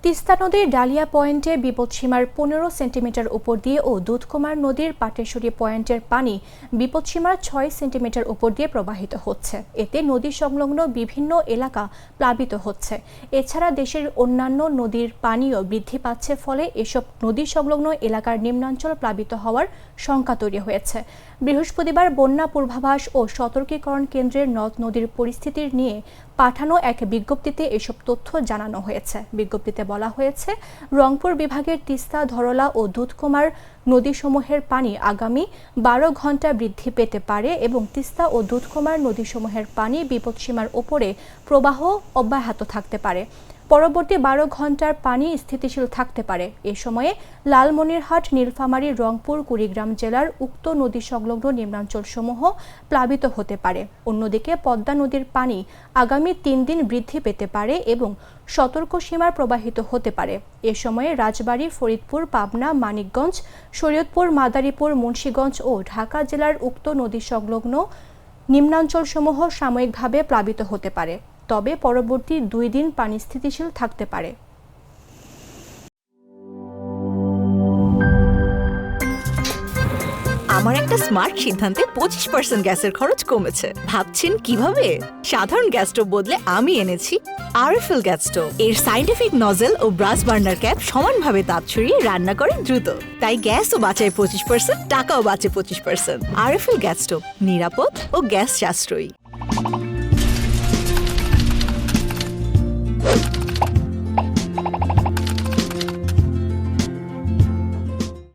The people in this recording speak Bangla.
তিস্তা নদীর ডালিয়া পয়েন্টে বিপদসীমার 15 সেন্টিমিটার উপর দিয়ে ও দুধকুমার নদীর পাটেশ্বরী পয়েন্টের পানি বিপদসীমার 6 সেন্টিমিটার উপর দিয়ে প্রবাহিত হচ্ছে। এতে নদী সংলগ্ন বিভিন্ন এলাকা প্লাবিত হচ্ছে। এছাড়া দেশের অন্যান্য নদীর পানিও বৃদ্ধি পাচ্ছে, ফলে এসব নদী সংলগ্ন এলাকার নিম্নাঞ্চল প্লাবিত হওয়ার শঙ্কা তৈরি হয়েছে। বৃহস্পতিবার বন্যা পূর্বাভাস ও সতর্কীকরণ কেন্দ্রের নদ নদীর পরিস্থিতির নিয়ে পাঠানো এক বিজ্ঞপ্তিতে এসব তথ্য জানানো হয়েছে। বিজ্ঞপ্তিতে বলা হয়েছে, রংপুর বিভাগের তিস্তা, ধরলা ও দুধকুমার নদীসমূহের পানি আগামী 12 ঘন্টা বৃদ্ধি পেতে পারে এবং তিস্তা ও দুধকুমার নদীসমূহের পানি বিপদসীমার ওপরে প্রবাহ অব্যাহত থাকতে পারে। পরবর্তী 12 ঘন্টার পানি স্থিতিশীল থাকতে পারে। এ সময়ে লালমনিরহাট, নীলফামারী, রংপুর, কুড়িগ্রাম জেলার উক্ত নদী সংলগ্ন নিম্নাঞ্চলসমূহ প্লাবিত হতে পারে। অন্যদিকে পদ্মা নদীর পানি আগামী 3 দিন বৃদ্ধি পেতে পারে এবং সতর্ক সীমার প্রবাহিত হতে পারে। এ সময়ে রাজবাড়ী, ফরিদপুর, পাবনা, মানিকগঞ্জ, শরীয়তপুর, মাদারীপুর, মুন্সিগঞ্জ ও ঢাকা জেলার উক্ত নদী সংলগ্ন নিম্নাঞ্চলসমূহ সাময়িকভাবে প্লাবিত হতে পারে, তবে পরবর্তী 2 দিন পানি স্থিতিশীল থাকতে পারে। আমার একটা স্মার্ট সিদ্ধান্তে 25% গ্যাসের খরচ কমেছে। ভাবছেন কিভাবে? সাধারণ গ্যাস স্টোভ বদলে আমি এনেছি আরএফএল গ্যাস স্টোভ। এর সাইন্টিফিক নজল ও ব্রাস বার্নার ক্যাপ সমানভাবে তাপ ছড়িয়ে রান্না করে দ্রুত। তাই গ্যাসও বাঁচায় 25%, টাকাও বাঁচে 25%। আরএফএল গ্যাস স্টোভ নিরাপদ ও গ্যাস সাশ্রয়ী।